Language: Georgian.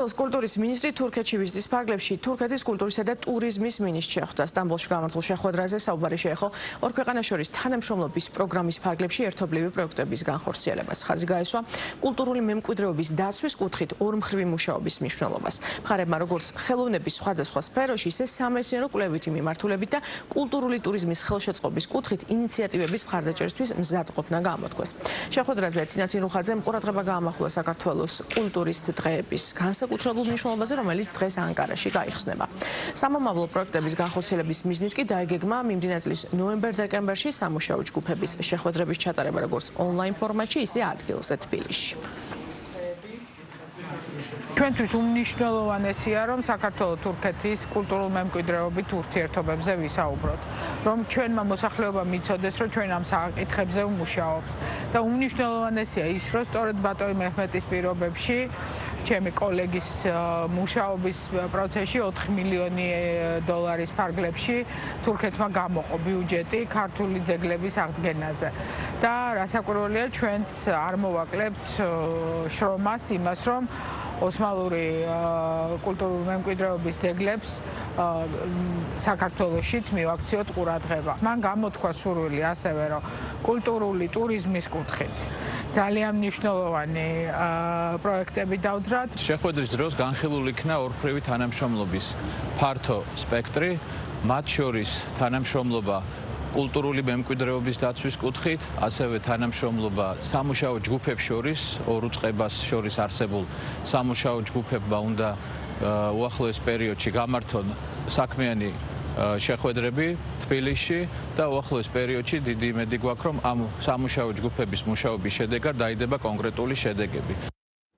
კულტურის მინისტრი თურქეთში ვიზიტის ფარგლებში თურქეთის კულტურისა და ტურიზმის მინისტრს შეხვდა. სტამბოლში გამართულ შეხვედრაზე საუბარი შეეხო ორ ქვეყანას შორის თანამშრომლობის პროგრამის ფარგლებში ერთობლივი პროექტების განხორციელებას. ხაზი გაესვა კულტურული მემკვიდრეობის დაცვის კუთხით ორმხრივი მუშაობის მნიშვნელობას. მხარეებმა როგორც ხელოვნების სხვადასხვა სფეროში, ისე სამეცნიერო კვლევითი მიმართულებით და კულტურული ტურიზმის ხელშეწყობის კუთხით ინიციატივების მხარდაჭერისთვის მზადყოფნა გამოთქვეს. შეხვედრაზე თინათინ რუხაძემ ყურადღება გაამახვილა საქართველოს კულტურის დღეების განსაკუთრებულ მნიშვნელობაზე, რომელიც დღეს ანკარაში გაიხსნება. სამომავლო პროექტების განხორციელების მიზნით კი დაეგეგმა მიმდინარე წლის ნოემბერ-დეკემბერში სამუშაო ჯგუფების შეხვედრების ჩატარება როგორც ონლაინ ფორმატში, ისე ადგილზე თბილისში. ჩვენთვის უმნიშვნელოვანესია, რომ საქართველო-თურქეთის კულტურულ მემკვიდრეობით ურთიერთობებზე ვისაუბროთ, რომ ჩვენმა მოსახლეობამ მიცოდეს, რომ ჩვენ ამ საკითხებზე ვმუშაობთ და უმნიშვნელოვანესია ის, რომ სწორედ ბატონი მეჰმეტის პირობებში ჩემი კოლეგის მუშაობის პროცესში 4 მილიონი დოლარის ფარგლებში თურქეთმა გამოყო ბიუჯეტი ქართული ძეგლების აღდგენაზე და რასაკვირველია ჩვენც არ მოვაკლებთ შრომას იმას, რომ ოსმალური კულტურული მემკვიდრეობის ძეგლებს საქართველოშიც მივაქციოთ ყურადღება. მან გამოთქვა სურვილი ასევე, რომ კულტურული ტურიზმის კუთხით ძალიან მნიშვნელოვანი პროექტები დავძრათ. შეხვედრის დროს განხილული იქნა ორმხრივი თანამშრომლობის ფართო სპექტრი, მათ შორის თანამშრომლობა კულტურული მემკვიდრეობის დაცვის კუთხით, ასევე თანამშრომლობა სამუშაო ჯგუფებს შორის, ორ უწყებას შორის არსებულ სამუშაო ჯგუფებმა უნდა უახლოეს პერიოდში გამართონ საქმიანი შეხვედრები თბილისში და უახლოეს პერიოდში დიდი იმედი გვაქვს, რომ ამ სამუშაო ჯგუფების მუშაობის შედეგად დაიდება კონკრეტული შედეგები.